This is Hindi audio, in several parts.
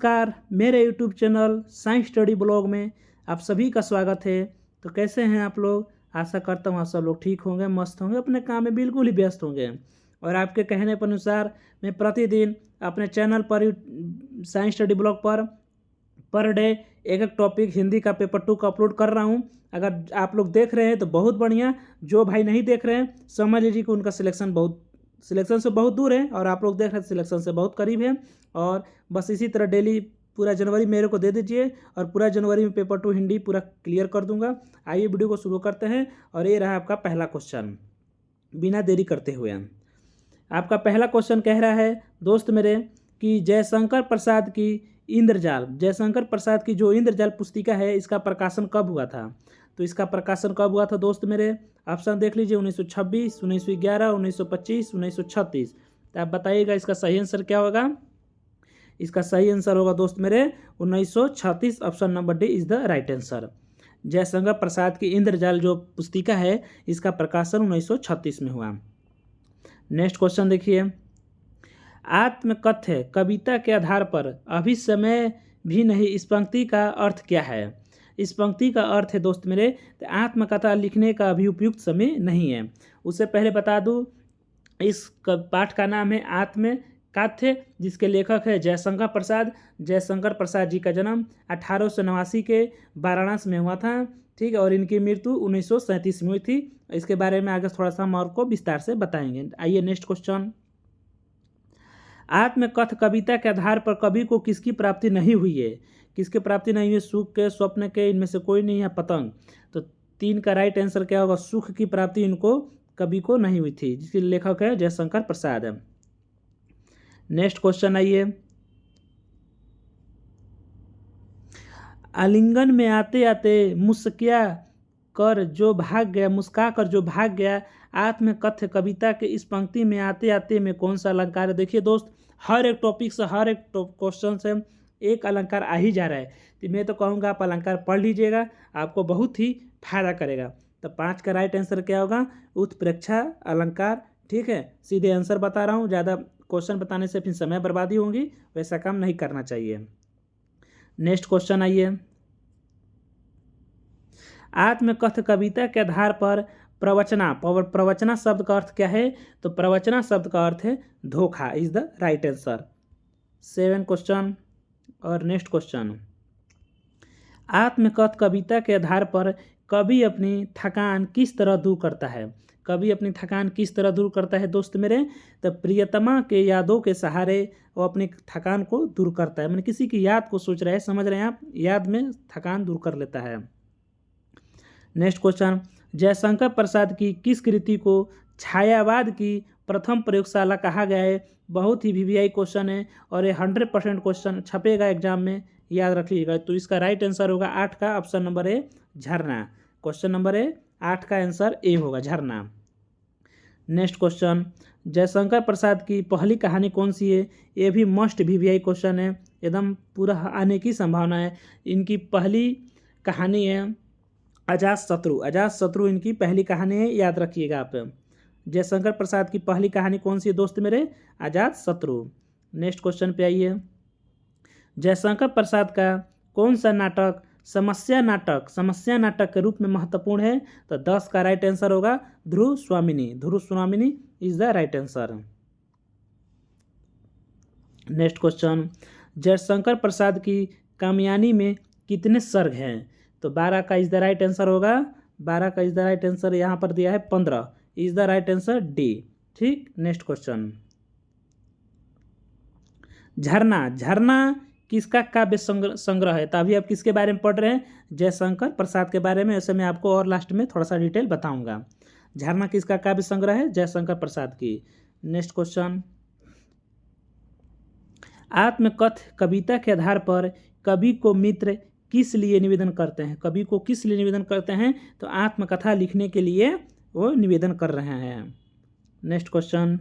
नमस्कार, मेरे YouTube channel science study blog में आप सभी का स्वागत है। तो कैसे हैं आप लोग? आशा करता हूँ आप सब लोग ठीक होंगे, मस्त होंगे, अपने काम में बिल्कुल ही व्यस्त होंगे। और आपके कहने पर अनुसार मैं प्रतिदिन अपने चैनल पर science study blog per day एक एक टॉपिक हिंदी का पेपर 2 का अपलोड कर रहा हूँ। अगर आप लोग देख रहे हैं तो बहुत बढ़िया, जो भाई नहीं देख रहे हैं समझ लीजिए कि उनका सिलेक्शन से बहुत दूर है और आप लोग देख रहे हैं सिलेक्शन से बहुत करीब है। और बस इसी तरह डेली पूरा जनवरी मेरे को दे दीजिए और पूरा जनवरी में पेपर 2 हिंदी पूरा क्लियर कर दूंगा। आइए वीडियो को शुरू करते हैं। और ये रहा आपका पहला क्वेश्चन, बिना देरी करते हुए। आपका पहला क्वेश्चन कह रहा है दोस्त मेरे कि जयशंकर प्रसाद की जो इंद्रजाल पुस्तिका है इसका प्रकाशन कब हुआ था? तो इसका प्रकाशन कब हुआ था दोस्त मेरे? ऑप्शन देख लीजिए, 1926, 1911, 1925, 1936। तो आप बताइएगा इसका सही आंसर क्या होगा? इसका सही आंसर होगा दोस्त मेरे 1936। Option number D is the right answer. Jaishankar Prasad की इंद्रजाल जो पुस्तिका है इसका प्रकाशन 1936 में हुआ। नेक्स्ट क्वेश्चन देखिए, आत्मकथ्य कविता के आधार पर अभी समय भी नहीं, इस पंक्ति का अर्थ क्या है? इस पंक्ति का अर्थ है दोस्त मेरे आत्मकथा लिखने का अभी उपयुक्त समय नहीं है। उससे पहले बता दूं, इस पाठ का नाम है आत्मकथ्य, जिसके लेखक है जयशंकर प्रसाद। जयशंकर प्रसाद जी का जन्म 1889 के वाराणसी में हुआ था, ठीक है, और इनकी मृत्यु 1937 में हुई थी। इसके बारे में आगे थोड़ा सा हम और को विस्तार से बताएंगे। आइए नेक्स्ट क्वेश्चन, आत्मकथ कविता के आधार पर कवि को किसकी प्राप्ति नहीं हुई है? किसकी प्राप्ति नहीं हुई? सुख के, स्वप्न के, इनमें से कोई नहीं है, पतंग। तो 3 का राइट आंसर क्या होगा? सुख की प्राप्ति इनको कवि को नहीं हुई थी, जिसके लेखक है जयशंकर प्रसाद। नेक्स्ट क्वेश्चन आइए, आलिंगन में आते आते मुस्का कर जो भाग गया आत्मकथ्य कविता के इस पंक्ति में आते आते में कौन सा अलंकार है? देखिए दोस्त, हर एक टॉपिक से, हर एक क्वेश्चन से एक अलंकार आ ही जा रहा है। तो मैं तो कहूँगा आप अलंकार पढ़ लीजिएगा, आपको बहुत ही फायदा करेगा। तो 5 का राइट आंसर क्या होगा? उत्प्रेक्षा अलंकार, ठीक है। सीधे आंसर बता रहा हूँ, ज़्यादा क्वेश्चन बताने से फिर समय बर्बादी होगी, वैसा काम नहीं करना चाहिए। नेक्स्ट क्वेश्चन आइए, आत्मकथ कविता के आधार पर प्रवचना शब्द का अर्थ क्या है? तो प्रवचना शब्द का अर्थ है धोखा, is the right answer. 7 question. और नेक्स्ट क्वेश्चन, आत्मकथ कविता के आधार पर कवि अपनी थकान किस तरह दूर करता है? कवि अपनी थकान किस तरह दूर करता है दोस्त मेरे? तो प्रियतमा के यादों के सहारे वो अपनी थकान को दूर करता है। मैंने किसी की याद को सोच रहे हैं, समझ रहे हैं आप, याद में थकान दूर कर लेता है। नेक्स्ट क्वेश्चन, जयशंकर प्रसाद की किस कृति को छायावाद की प्रथम प्रयोगशाला कहा गया है? बहुत ही वीवीआई क्वेश्चन है और ये 100% क्वेश्चन छपेगा एग्जाम में, याद रखिएगा। तो इसका राइट आंसर होगा 8 का, ऑप्शन नंबर ए, झरना। क्वेश्चन नंबर ए 8 का आंसर ए होगा, झरना। नेक्स्ट क्वेश्चन, जयशंकर प्रसाद की पहली कहानी कौन सी है? ये भी मस्ट वीवीआई क्वेश्चन है, एकदम पूरा आने की संभावना है। इनकी पहली कहानी है अजातशत्रु इनकी पहली कहानी है, याद रखिएगा आप। जयशंकर प्रसाद की पहली कहानी कौन सी है दोस्त मेरे? अजातशत्रु। नेक्स्ट क्वेश्चन पे आइए, जयशंकर प्रसाद का कौन सा नाटक समस्या नाटक के रूप में महत्वपूर्ण है? तो 10 का राइट आंसर होगा Dhruv Swamini is the right answer. Next question, Jaishankar Prasad की कामयानी में कितने सर्ग हैं? तो 12 का इज द राइट आंसर होगा, 12 का इज द राइट आंसर यहाँ पर दिया है 15, is the right answer D, ठीक। नेक्स्ट क्वेश्चन, झरना किसका काव्य संग्रह है? तो अभी आप किसके बारे में पढ़ रहे हैं? जयशंकर प्रसाद के बारे में। ऐसे मैं आपको और लास्ट में थोड़ा सा डिटेल बताऊंगा। झरना किसका काव्य संग्रह है? जयशंकर प्रसाद की। नेक्स्ट क्वेश्चन, आत्मकथ कविता के आधार पर कवि को मित्र किस लिए निवेदन करते हैं? कवि को किस लिए निवेदन करते हैं? तो आत्मकथा लिखने के लिए वो निवेदन कर रहे हैं। नेक्स्ट क्वेश्चन,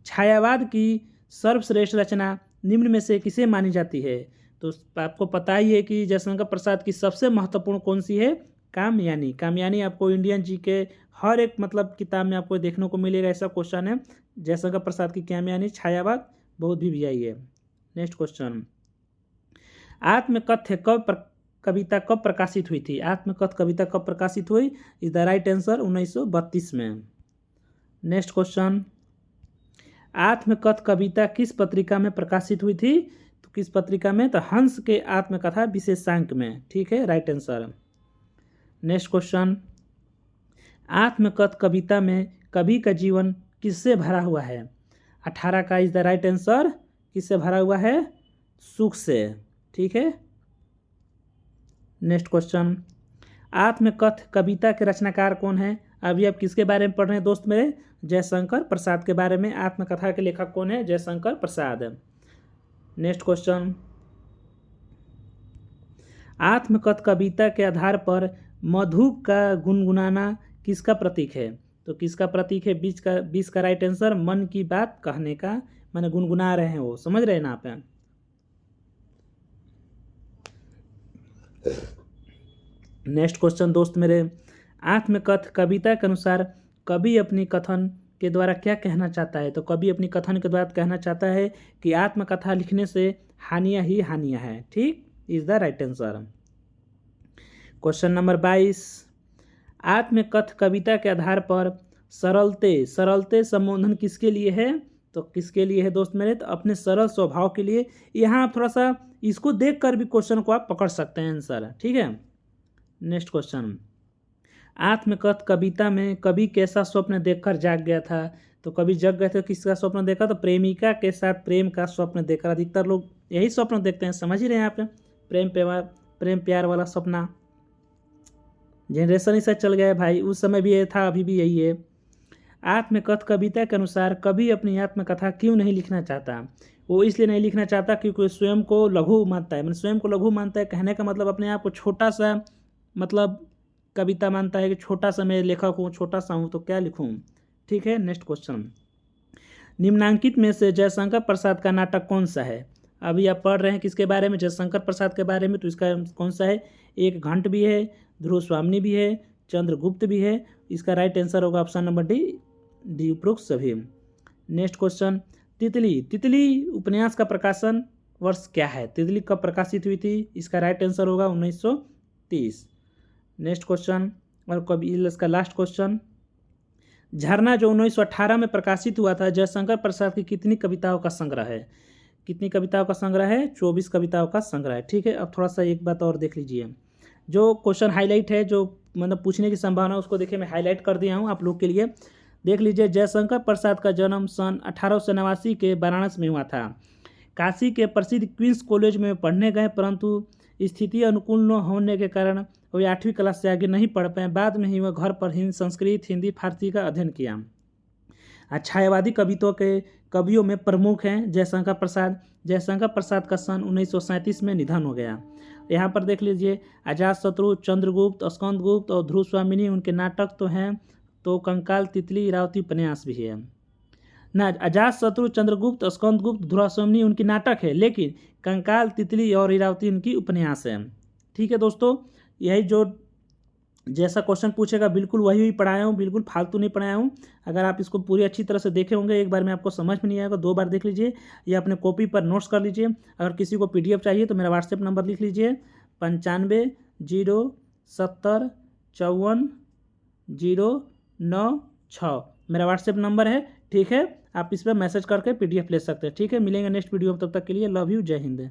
छायावाद की सर्वश्रेष्ठ रचना निम्न में से किसे मानी जाती है? तो आपको पता ही है कि जयशंकर प्रसाद की सबसे महत्वपूर्ण कौन सी है? कामयानी आपको इंडियन जी के हर एक किताब में आपको देखने को मिलेगा, ऐसा क्वेश्चन है। जयशंकर प्रसाद की कामयानी छायावाद बहुत भी आई है। नेक्स्ट क्वेश्चन, आत्मकथ्य कविता कब प्रकाशित हुई थी? आत्मकथ्य कविता कब प्रकाशित हुई? इज द राइट आंसर 1932 में। नेक्स्ट क्वेश्चन, आत्मकथ्य कविता किस पत्रिका में प्रकाशित हुई थी? तो किस पत्रिका में? तो हंस के आत्मकथा विशेषांक में। ठीक है, राइट आंसर। नेक्स्ट क्वेश्चन, आत्मकथ्य कविता में कवि का जीवन किससे भरा हुआ है? 18 का इज द राइट आंसर। किससे भरा हुआ है? सुख से। ठीक है। नेक्स्ट क्वेश्चन, आत्मकथ्य कविता के रचनाकार कौन है? अभी आप किसके बारे में पढ़ रहे हैं दोस्त मेरे? जयशंकर प्रसाद के बारे में। आत्मकथा के लेखक कौन है? जयशंकर प्रसाद। नेक्स्ट क्वेश्चन, आत्मकथ्य कविता के आधार पर मधु का गुनगुनाना किसका प्रतीक है? तो किसका प्रतीक है? 20 का राइट आंसर। मन की बात कहने का, माने गुनगुना रहे हैं वो, समझ रहे हैं ना आप? नेक्स्ट क्वेश्चन दोस्त मेरे, आत्मकथ्य कविता के अनुसार कवि अपनी कथन के द्वारा क्या कहना चाहता है? तो कवि अपनी कथन के द्वारा कहना चाहता है कि आत्मकथा लिखने से हानियां ही हानियां हैं। ठीक, is the right answer. Question number 22, आत्मकथ्य कविता के आधार पर सरलते संबोधन किसके लिए है? तो किसके लिए है दोस्त मेरे? तो अपने सरल स्वभाव के लिए। यहाँ आप थोड़ा सा इसको देखकर भी क्वेश्चन को आप पकड़ सकते हैं आंसर। ठीक है। नेक्स्ट क्वेश्चन, आत्मकथ्य कविता में कवि कैसा स्वप्न देखकर जाग गया था? तो कवि जग गए थे, किसका स्वप्न देखा? तो प्रेमिका के साथ प्रेम का स्वप्न देखा। अधिकतर लोग यही स्वप्न देखते हैं, समझ ही रहे हैं आप। प्रेम प्यार वाला सपना जनरेशन ही से चल गया है भाई, उस समय भी ये था, अभी भी यही है। आत्मकथ्य कविता के अनुसार कवि अपनी आत्मकथा क्यों नहीं लिखना चाहता? वो इसलिए नहीं लिखना चाहता क्योंकि स्वयं को लघु मानता है। मतलब स्वयं को लघु मानता है, कहने का मतलब अपने आप को छोटा सा, मतलब कविता मानता है कि छोटा सा मैं लेखक हूँ, छोटा सा हूँ, तो क्या लिखूँ। ठीक है। नेक्स्ट क्वेश्चन, निम्नांकित में से जयशंकर प्रसाद का नाटक कौन सा है? अभी आप पढ़ रहे हैं किसके बारे में? जयशंकर प्रसाद के बारे में। तो इसका कौन सा है? एक घंट भी है, ध्रुव स्वामिनी भी है, चंद्रगुप्त भी है। इसका राइट आंसर होगा ऑप्शन नंबर डी उपरोक्त सभी। नेक्स्ट क्वेश्चन, तितली उपन्यास का प्रकाशन वर्ष क्या है? तितली कब प्रकाशित हुई थी? इसका राइट आंसर होगा 1930। नेक्स्ट क्वेश्चन, और कभी इसका लास्ट क्वेश्चन, झरना जो 1918 में प्रकाशित हुआ था, जयशंकर प्रसाद की कितनी कविताओं का संग्रह है? कितनी कविताओं का संग्रह है? 24 कविताओं का संग्रह है। ठीक है। अब थोड़ा सा एक बात और देख लीजिए, जो क्वेश्चन हाईलाइट है, जो मतलब पूछने की संभावना, उसको देखिए मैं हाईलाइट कर दिया हूँ आप लोग के लिए। देख लीजिए, जयशंकर प्रसाद का जन्म सन 1889 के वाराणसी में हुआ था। काशी के प्रसिद्ध क्वींस कॉलेज में पढ़ने गए, परंतु स्थिति अनुकूल न होने के कारण वे 8वीं क्लास से आगे नहीं पढ़ पाए। बाद में ही वह घर पर संस्कृत, हिंदी, फारसी का अध्ययन किया। छायावादी कवियों में प्रमुख हैं जयशंकर प्रसाद। जयशंकर प्रसाद का सन 1937 में निधन हो गया। यहाँ पर देख लीजिए, अजातशत्रु, चंद्रगुप्त, स्कंदगुप्त और ध्रुव स्वामिनी उनके नाटक तो हैं, तो कंकाल, तितली, इरावती उपन्यास भी है ना। अजातशत्रु, चंद्रगुप्त, स्कंदगुप्त, ध्रुव स्वामिनी उनकी नाटक है, लेकिन कंकाल, तितली और इरावती उनकी उपन्यास है। ठीक है दोस्तों, यही जो जैसा क्वेश्चन पूछेगा बिल्कुल वही पढ़ाया हूँ, बिल्कुल फालतू नहीं पढ़ाया हूँ। अगर आप इसको पूरी अच्छी तरह से देखे होंगे, एक बार में आपको समझ में नहीं आएगा, 2 बार देख लीजिए या अपने कॉपी पर नोट्स कर लीजिए। अगर किसी को PDF चाहिए तो मेरा व्हाट्सएप नंबर लिख लीजिए 9507049096 मेरा व्हाट्सएप नंबर है। ठीक है, आप इस पर मैसेज करके PDF ले सकते हैं। ठीक है, मिलेंगे नेक्स्ट वीडियो में, तब तक के लिए लव यू, जय हिंद।